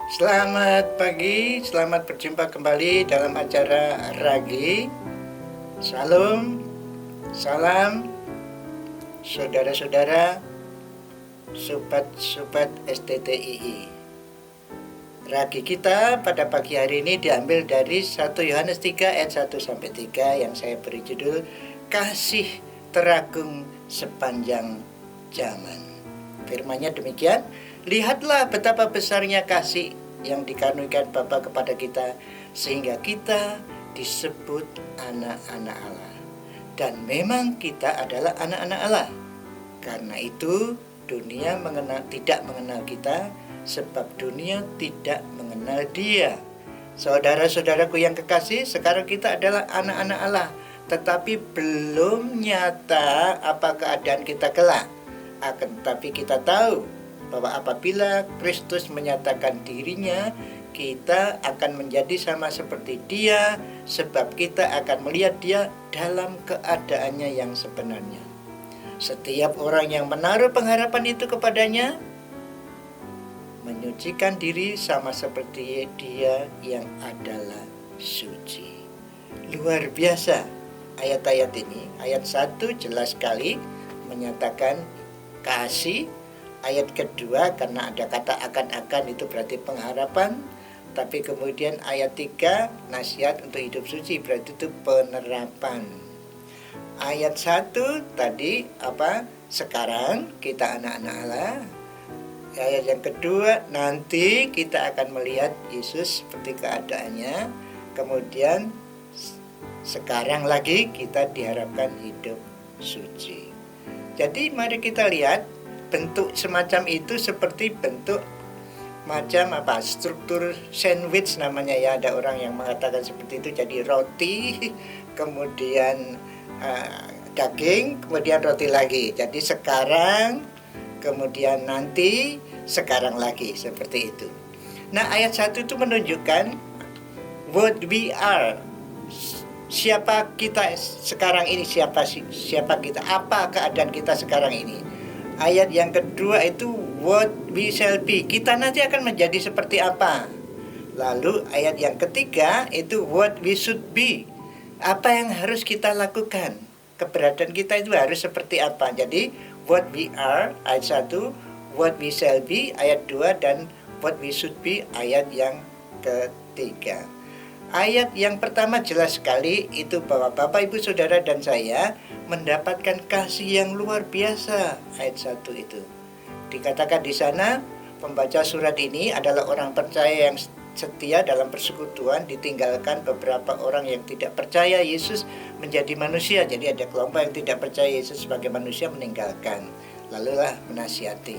Selamat pagi, selamat berjumpa kembali dalam acara Ragi. Salam, salam, saudara-saudara, sobat-sobat STTII. Ragi kita pada pagi hari ini diambil dari 1 Yohanes 3 ayat 1-3 yang saya beri judul Kasih Teragung Sepanjang Zaman. Firman-Nya demikian, lihatlah betapa besarnya kasih yang dikaruniakan Bapa kepada kita, sehingga kita disebut anak-anak Allah. Dan memang kita adalah anak-anak Allah. Karena itu dunia tidak mengenal kita, sebab dunia tidak mengenal Dia. Saudara-saudaraku yang kekasih, sekarang kita adalah anak-anak Allah, tetapi belum nyata apa keadaan kita kelak. Akan tetapi kita tahu bahwa apabila Kristus menyatakan dirinya, kita akan menjadi sama seperti Dia, sebab kita akan melihat Dia dalam keadaannya yang sebenarnya. Setiap orang yang menaruh pengharapan itu kepadanya menyucikan diri sama seperti Dia yang adalah suci. Luar biasa ayat-ayat ini. Ayat 1 jelas sekali menyatakan kasih. Ayat kedua karena ada kata akan-akan itu berarti pengharapan. Tapi kemudian ayat 3 nasihat untuk hidup suci berarti itu penerapan. Ayat 1 tadi sekarang kita anak-anak Allah. Ayat yang kedua nanti kita akan melihat Yesus seperti keadaannya. Kemudian sekarang lagi kita diharapkan hidup suci. Jadi mari kita lihat bentuk semacam itu seperti bentuk macam struktur sandwich namanya ya. Ada orang yang mengatakan seperti itu, jadi roti, kemudian daging, kemudian roti lagi. Jadi sekarang, kemudian nanti, sekarang lagi, seperti itu. Nah, ayat 1 itu menunjukkan what we are. Siapa kita sekarang ini, siapa kita, apa keadaan kita sekarang ini. Ayat yang kedua itu what we shall be, kita nanti akan menjadi seperti apa. Lalu ayat yang ketiga itu what we should be, apa yang harus kita lakukan, keberadaan kita itu harus seperti apa. Jadi what we are ayat 1, what we shall be ayat 2, dan what we should be ayat yang ketiga. Ayat yang pertama jelas sekali itu bahwa Bapak, Ibu, Saudara, dan saya mendapatkan kasih yang luar biasa. Ayat 1 itu dikatakan di sana, pembaca surat ini adalah orang percaya yang setia dalam persekutuan, ditinggalkan beberapa orang yang tidak percaya Yesus menjadi manusia. Jadi ada kelompok yang tidak percaya Yesus sebagai manusia meninggalkan. Lalulah menasihati.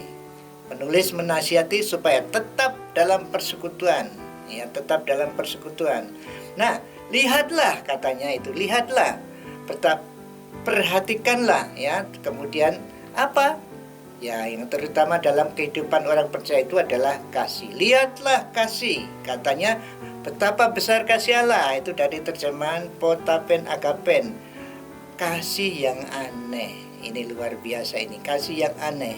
Penulis menasihati supaya tetap dalam persekutuan. Ya, tetap dalam persekutuan. Nah, lihatlah katanya itu, lihatlah, perhatikanlah ya. Kemudian apa? Ya, yang terutama dalam kehidupan orang percaya itu adalah kasih. Lihatlah kasih, katanya betapa besar kasih Allah. Itu dari terjemahan Potapen Agapen. Kasih yang aneh. Ini luar biasa ini, kasih yang aneh.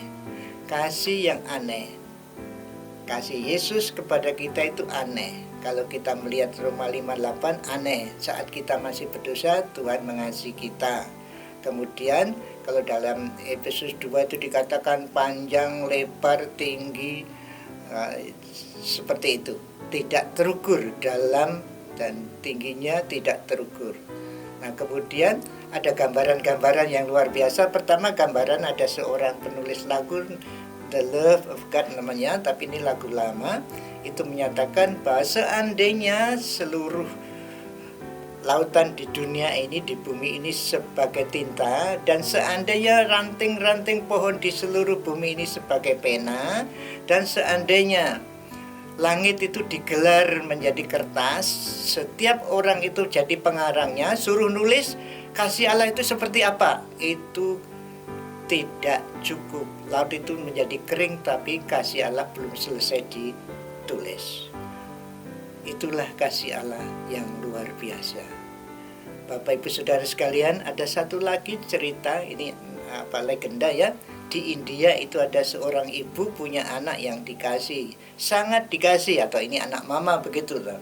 Kasih yang aneh. Kasih Yesus kepada kita itu aneh. Kalau kita melihat Roma 5:8 aneh. Saat kita masih berdosa, Tuhan mengasihi kita. Kemudian kalau dalam Efesus 2 itu dikatakan panjang, lebar, tinggi, seperti itu. Tidak terukur dalam dan tingginya tidak terukur. Nah, kemudian ada gambaran-gambaran yang luar biasa. Pertama, gambaran ada seorang penulis lagu, The Love of God namanya, tapi ini lagu lama. Itu menyatakan bahwa seandainya seluruh lautan di dunia ini, di bumi ini sebagai tinta, dan seandainya ranting-ranting pohon di seluruh bumi ini sebagai pena, dan seandainya langit itu digelar menjadi kertas, setiap orang itu jadi pengarangnya, suruh nulis kasih Allah itu seperti apa, itu tidak cukup. Laut itu menjadi kering, tapi kasih Allah belum selesai ditulis. Itulah kasih Allah yang luar biasa. Bapak, Ibu, Saudara sekalian, ada satu lagi cerita, ini legenda ya, di India itu ada seorang ibu punya anak yang dikasih, sangat dikasih, atau ini anak mama begitu loh.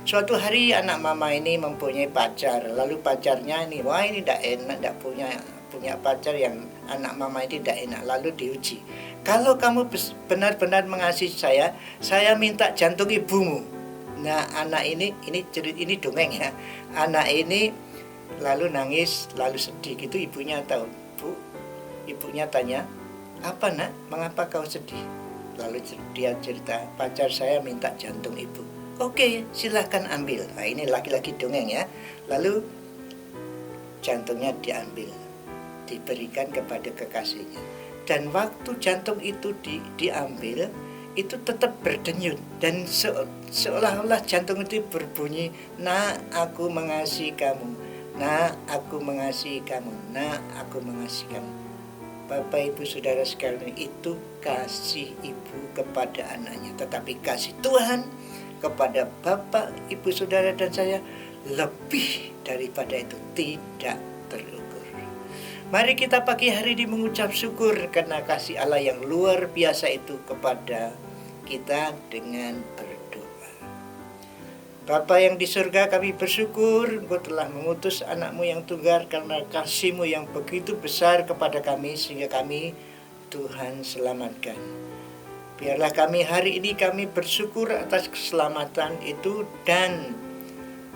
Suatu hari anak mama ini mempunyai pacar, lalu pacarnya ini, wah ini tidak enak, tidak punya pacar yang anak mama ini tidak enak, lalu diuji. Kalau kamu benar-benar mengasihi saya minta jantung ibumu. Nah anak ini dongeng ya, anak ini lalu nangis, lalu sedih gitu. Ibunya tahu, Bu, ibunya tanya, apa nak, mengapa kau sedih? Lalu dia cerita, pacar saya minta jantung ibu. Oke, silahkan ambil. Nah ini laki-laki dongeng ya. Lalu jantungnya diambil, diberikan kepada kekasihnya. Dan waktu jantung itu diambil, itu tetap berdenyut. Dan seolah-olah jantung itu berbunyi, nah aku mengasihi kamu, nah aku mengasihi kamu, nah aku mengasihi kamu. Bapak ibu saudara sekalian, itu kasih ibu kepada anaknya. Tetapi kasih Tuhan kepada bapak ibu saudara dan saya lebih daripada itu, tidak terukur. Mari kita pagi hari ini mengucap syukur karena kasih Allah yang luar biasa itu kepada kita dengan berdoa. Bapa yang di surga, kami bersyukur Engkau telah mengutus anakmu yang tunggal karena kasih-Mu yang begitu besar kepada kami, sehingga kami Tuhan selamatkan. Biarlah kami hari ini kami bersyukur atas keselamatan itu, dan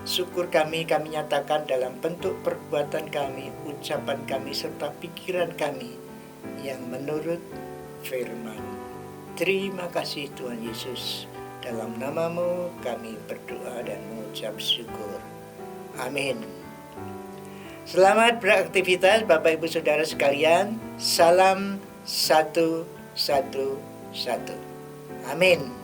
syukur kami nyatakan dalam bentuk perbuatan kami, ucapan kami, serta pikiran kami yang menurut firman. Terima kasih Tuhan Yesus. Dalam nama-Mu kami berdoa dan mengucap syukur. Amin. Selamat beraktivitas Bapak Ibu Saudara sekalian. Salam 111. Amin.